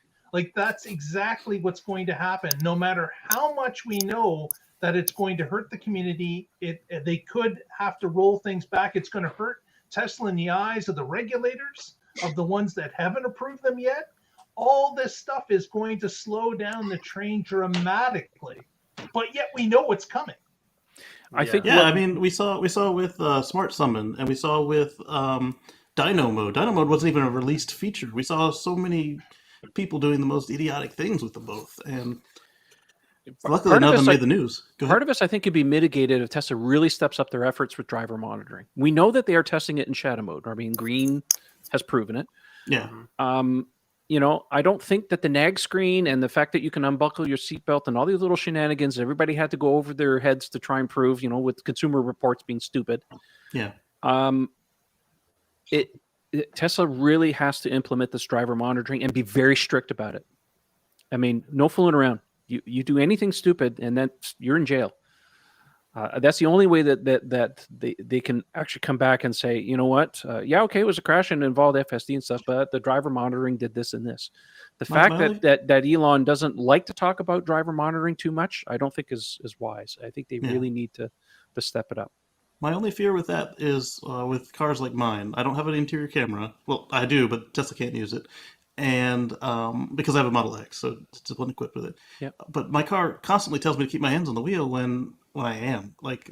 That's exactly what's going to happen. No matter how much we know that it's going to hurt the community, they could have to roll things back. It's going to hurt Tesla in the eyes of the regulators, of the ones that haven't approved them yet. All this stuff is going to slow down the train dramatically, but yet we know what's coming. I think. Yeah, I mean, we saw with Smart Summon, and we saw with Dyno Mode. Dyno Mode wasn't even a released feature. We saw so many people doing the most idiotic things with them both, and luckily none of them made the news. Part of this, I think, could be mitigated if Tesla really steps up their efforts with driver monitoring. We know that they are testing it in shadow mode. I mean, Green has proven it. Yeah. I don't think that the nag screen and the fact that you can unbuckle your seatbelt and all these little shenanigans everybody had to go over their heads to try and prove, with Consumer Reports being stupid. Yeah. Tesla really has to implement this driver monitoring and be very strict about it. I mean, no fooling around. You do anything stupid, and then you're in jail. That's the only way that they can actually come back and say, you know what? Okay, it was a crash and involved FSD and stuff, but the driver monitoring did this and this. The fact that Elon doesn't like to talk about driver monitoring too much, I don't think is wise. I think they really need to step it up. My only fear with that is with cars like mine. I don't have an interior camera. Well, I do, but Tesla can't use it. And because I have a Model X, so it's just one equipped with it. Yep. But my car constantly tells me to keep my hands on the wheel when I am. Like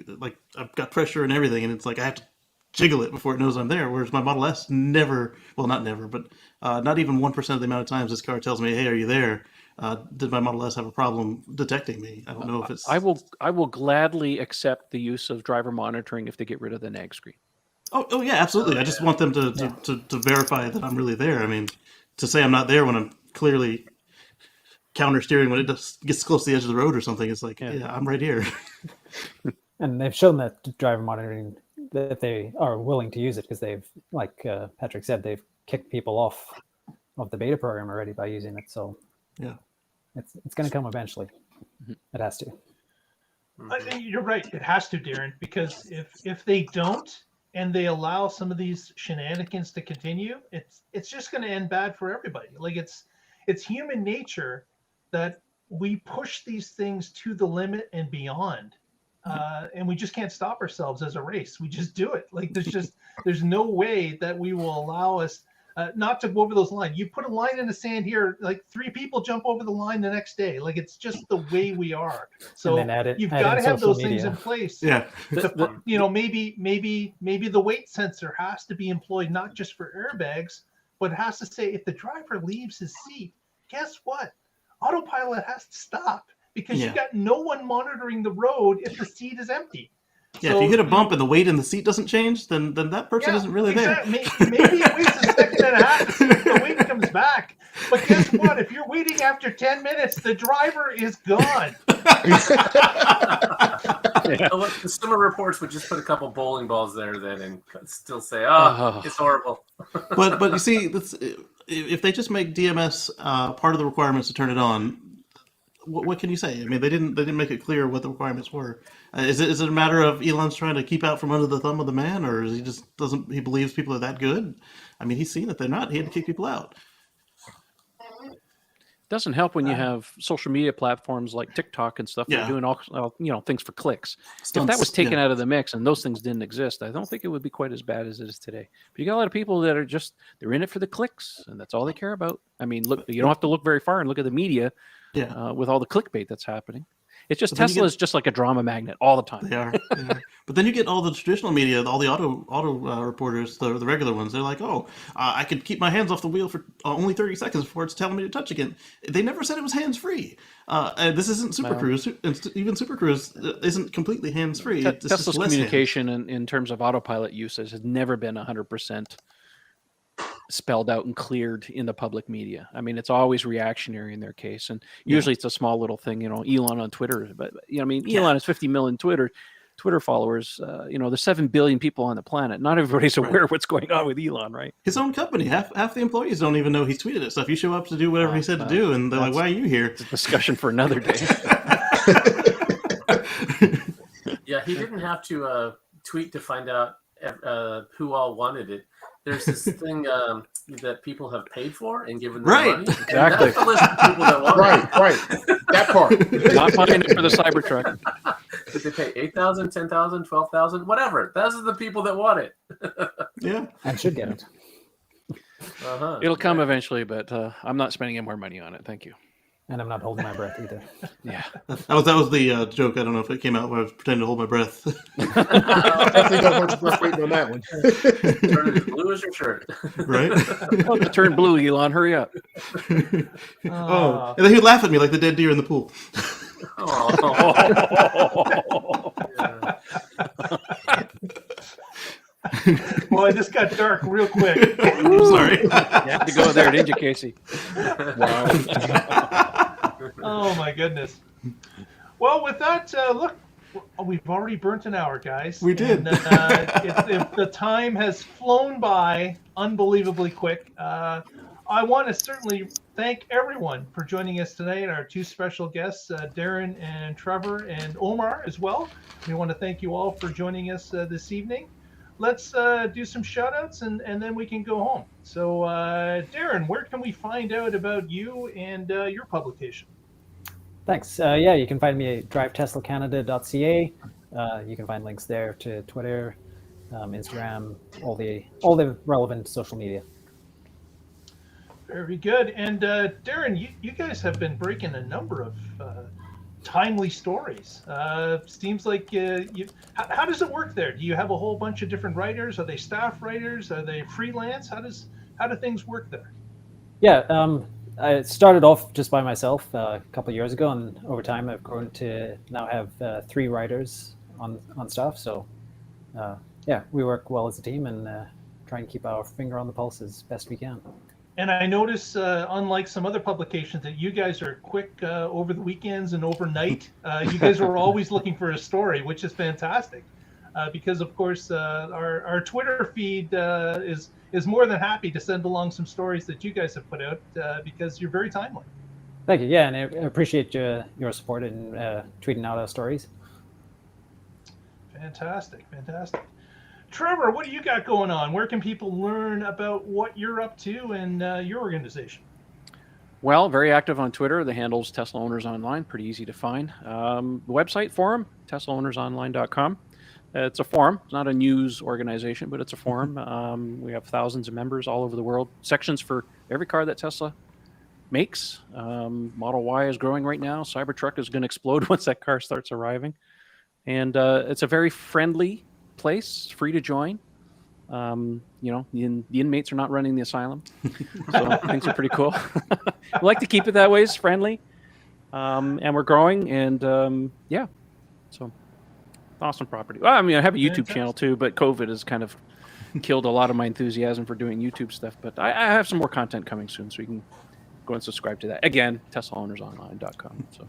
I've got pressure and everything, and it's like I have to jiggle it before it knows I'm there. Whereas my Model S never, well, not never, but not even 1% of the amount of times this car tells me, hey, are you there? Did my Model S have a problem detecting me? I don't know if it's... I will gladly accept the use of driver monitoring if they get rid of the nag screen. Oh yeah, absolutely. I just want them to verify that I'm really there. I mean, to say I'm not there when I'm clearly counter steering when it gets close to the edge of the road or something, it's like, yeah I'm right here. And they've shown that driver monitoring, that they are willing to use it, because they've, like Patrick said, they've kicked people off of the beta program already by using it. So Yeah. It's going to come eventually. It has to. I think you're right. It has to, Darryn, because if they don't and they allow some of these shenanigans to continue, it's just going to end bad for everybody. Like it's human nature that we push these things to the limit and beyond, and we just can't stop ourselves as a race. We just do it. Like there's no way that we will allow us. Not to go over those lines. You put a line in the sand here, like 3 people jump over the line the next day. Like it's just the way we are. So you've got to have those things in place. Yeah. Maybe the weight sensor has to be employed not just for airbags, but it has to say if the driver leaves his seat, guess what? Autopilot has to stop because you got no one monitoring the road if the seat is empty. Yeah, if you hit a bump and the weight in the seat doesn't change, then that person isn't really there. Maybe it waits a second and a half to see if the weight comes back. But guess what? If you're waiting after 10 minutes, the driver is gone. Consumer Reports would just put a couple bowling balls there then and still say, it's horrible. but you see, if they just make DMS part of the requirements to turn it on, what can you say? I mean, they didn't make it clear what the requirements were. Is it a matter of Elon's trying to keep out from under the thumb of the man, or is he believes people are that good? I mean, he's seen that they're not. He had to kick people out. Doesn't help when you have social media platforms like TikTok and stuff that are doing all things for clicks. If that was taken out of the mix and those things didn't exist, I don't think it would be quite as bad as it is today. But you got a lot of people that are they're in it for the clicks, and that's all they care about. I mean, look, you don't have to look very far and look at the media with all the clickbait that's happening. It's just Tesla is just like a drama magnet all the time. They are. But then you get all the traditional media, all the auto reporters, the regular ones. They're like, I could keep my hands off the wheel for only 30 seconds before it's telling me to touch again. They never said it was hands-free. This isn't Super Cruise. Even Super Cruise isn't completely hands-free. Tesla's communication in terms of autopilot usage has never been 100% spelled out and cleared in the public media. I mean, it's always reactionary in their case, and usually it's a small little thing. Elon on Twitter, but Elon has 50 million Twitter followers. There's 7 billion people on the planet. Not everybody's aware of what's going on with Elon, right? His own company, half the employees don't even know he's tweeted it. So if you show up to do whatever he said to do, and they're like, "Why are you here?" It's a discussion for another day. Yeah, he didn't have to tweet to find out who all wanted it. There's this thing that people have paid for and given them money. Exactly. That's the list of people that want it. Right. That part. Not buying it for the Cybertruck. Did they pay 8,000, 10,000, 12,000, whatever? Those are the people that want it. Yeah, and should get it. It'll come eventually, but I'm not spending any more money on it. Thank you. And I'm not holding my breath either. Yeah, that was the joke. I don't know if it came out where I was pretending to hold my breath. Definitely got a bunch of breath waiting on that one. Turn it as blue as your shirt. Right? Oh, it turned blue, Elon. Hurry up. And then he'd laugh at me like the dead deer in the pool. Well, it just got dark real quick. I'm sorry. You had to go there, didn't you, Casey? Wow. Oh my goodness. Well, with that, look, we've already burnt an hour, guys. We did. And, if the time has flown by unbelievably quick, I want to certainly thank everyone for joining us today and our 2 special guests, Darryn and Trevor, and Omar as well. We want to thank you all for joining us this evening. Let's do some shout outs and then we can go home. So, Darryn, where can we find out about you and your publication? Thanks. You can find me at driveteslacanada.ca. You can find links there to Twitter, Instagram, all the relevant social media. Very good. And Darryn, you guys have been breaking a number of timely stories. Seems like how does it work there? Do you have a whole bunch of different writers? Are they staff writers? Are they freelance? How do things work there? Yeah, I started off just by myself a couple of years ago, and over time I've grown to now have 3 writers on staff. So we work well as a team and try and keep our finger on the pulse as best we can. And I notice, unlike some other publications, that you guys are quick over the weekends and overnight. You guys are always looking for a story, which is fantastic. Because, of course, our Twitter feed is more than happy to send along some stories that you guys have put out because you're very timely. Thank you. Yeah, and I appreciate your support in tweeting out our stories. Fantastic, fantastic. Trevor, what do you got going on? Where can people learn about what you're up to and your organization? Well, very active on Twitter. The handle's Tesla Owners Online, pretty easy to find. The website forum, teslaownersonline.com. It's a forum. It's not a news organization, but it's a forum. We have thousands of members all over the world. Sections for every car that Tesla makes. Model Y is growing right now. Cybertruck is going to explode once that car starts arriving. And it's a very friendly place, free to join. The inmates are not running the asylum, so things are pretty cool. We like to keep it that way. It's friendly, and we're growing, and so awesome property. Well, I mean, I have a YouTube channel too, but COVID has kind of killed a lot of my enthusiasm for doing YouTube stuff. But I have some more content coming soon, so you can go and subscribe to that. Again, TeslaOwnersOnline.com. So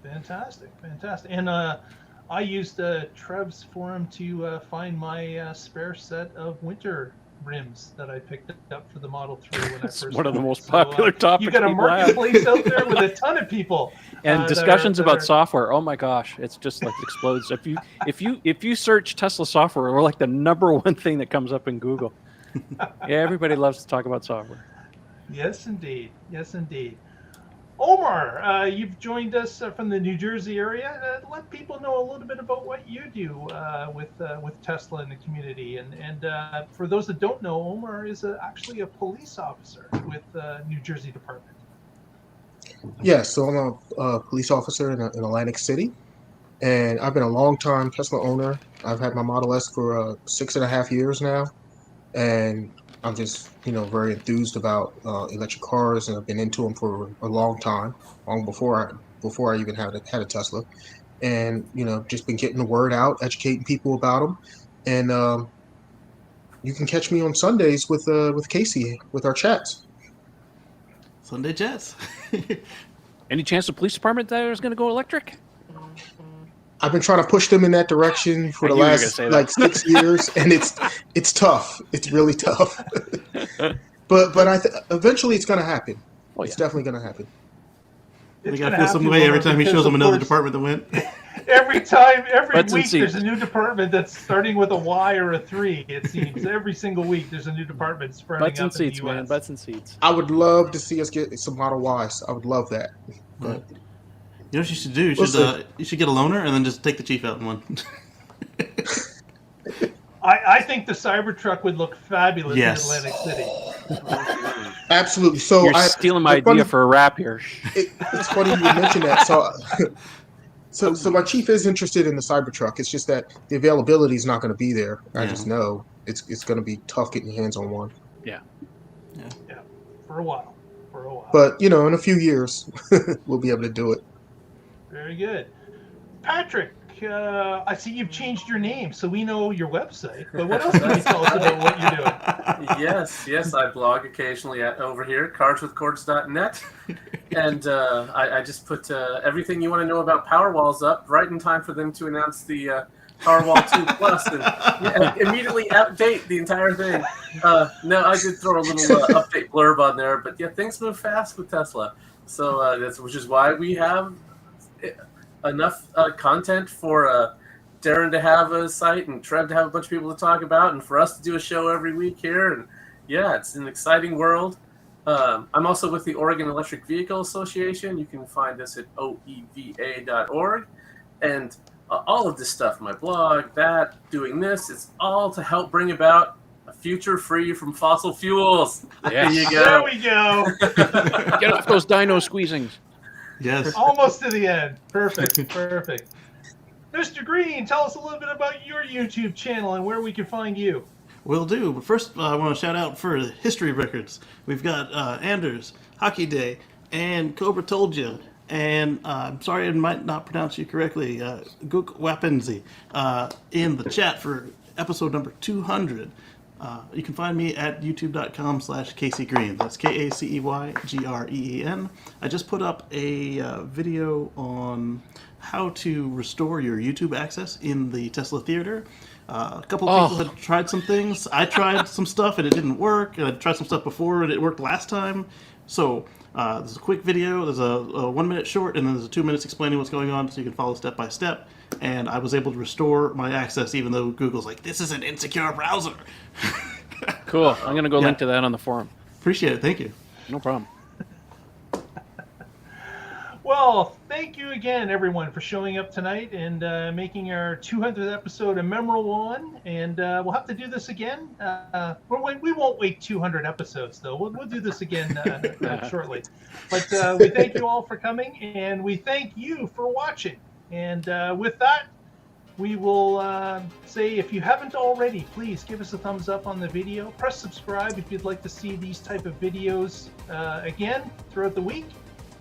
fantastic. And I used Trev's forum to find my spare set of winter rims that I picked up for the Model 3 when I first. It's one of the most popular topics. You got a marketplace out there with a ton of people. And discussions about software. Oh my gosh, it's just like explodes. If you search Tesla software, we're like the #1 thing that comes up in Google. Yeah, everybody loves to talk about software. Yes, indeed. Omar, you've joined us from the New Jersey area. Let people know a little bit about what you do with Tesla in the community. And for those that don't know, Omar is actually a police officer with New Jersey Department. Yes, so I'm a police officer in Atlantic City, and I've been a long-time Tesla owner. I've had my Model S for 6.5 years now, and I'm just, very enthused about electric cars, and I've been into them for a long time, long before I even had a Tesla, and just been getting the word out, educating people about them, and you can catch me on Sundays with Casey with our chats. Sunday chats. Any chance the police department that is going to go electric? I've been trying to push them in that direction for the last 6 years, and it's tough. It's really tough. but eventually it's going to happen. Oh, yeah. It's definitely going to happen. We got to feel some way every time he shows them another department that went. Every week there's a new department that's starting with a Y or a 3. It seems every single week there's a new department sprouting Butts and up seats, in the US. Man. Butts and seats. I would love to see us get some Model Ys. I would love that. But you know what you should do? You should get a loaner and then just take the Chief out in one. I think the Cybertruck would look fabulous in Atlantic City. Absolutely. So you're stealing my idea for a wrap here. It's funny you mentioned that. So my chief is interested in the Cybertruck. It's just that the availability is not going to be there. I just know it's going to be tough getting your hands on one. Yeah. For a while. But in a few years, we'll be able to do it. Very good. Patrick, I see you've changed your name, so we know your website. But what else can you tell us about what you're doing? Yes, I blog occasionally over here, cardswithcords.net. And I just put everything you want to know about Powerwalls up right in time for them to announce the Powerwall 2 Plus and immediately update the entire thing. No, I did throw a little update blurb on there, but yeah, things move fast with Tesla. So which is why we have enough content for Darryn to have a site and Trev to have a bunch of people to talk about, and for us to do a show every week here. And yeah, it's an exciting world. I'm also with the Oregon Electric Vehicle Association. You can find us at oeva.org. And all of this stuff, my blog, doing this, it's all to help bring about a future free from fossil fuels. Yes. There you go. There we go. Get off those dino squeezings. Yes. Almost to the end. Perfect. Mr. Green, tell us a little bit about your YouTube channel and where we can find you. Will do. But first, I want to shout out for history records. We've got Anders, Hockey Day, and Cobra Told You. And I'm sorry I might not pronounce you correctly, Guk Wapenzi, in the chat for episode number 200. You can find me at youtube.com/KCGreen. That's KACEYGREEN. I just put up a video on how to restore your YouTube access in the Tesla Theater. A couple of people had tried some things. I tried some stuff and it didn't work. And I tried some stuff before and it worked last time. So There's a quick video, there's a 1 minute short, and then there's a 2 minutes explaining what's going on so you can follow step by step. And I was able to restore my access even though Google's like, this is an insecure browser. Cool. I'm going to go Yeah. link to that on the forum. Appreciate it. Thank you. No problem. Well, thank you again, everyone, for showing up tonight and making our 200th episode a memorable one. And we'll have to do this again. We won't wait 200 episodes, though. We'll do this again shortly. But we thank you all for coming, and we thank you for watching. And with that, we will say, if you haven't already, please give us a thumbs up on the video. Press subscribe if you'd like to see these type of videos again throughout the week.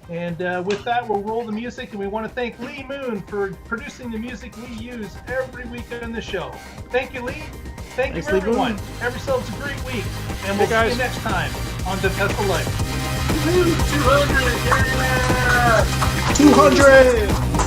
And with that, we'll roll the music, and we want to thank Lee Moon for producing the music we use every week on the show. Thank you, Lee. Thank you, Thanks, Lee everyone. Moon. Have yourselves a great week, and we'll Hey, guys. see you next time on The Tesla Life. 200! Yeah! 200.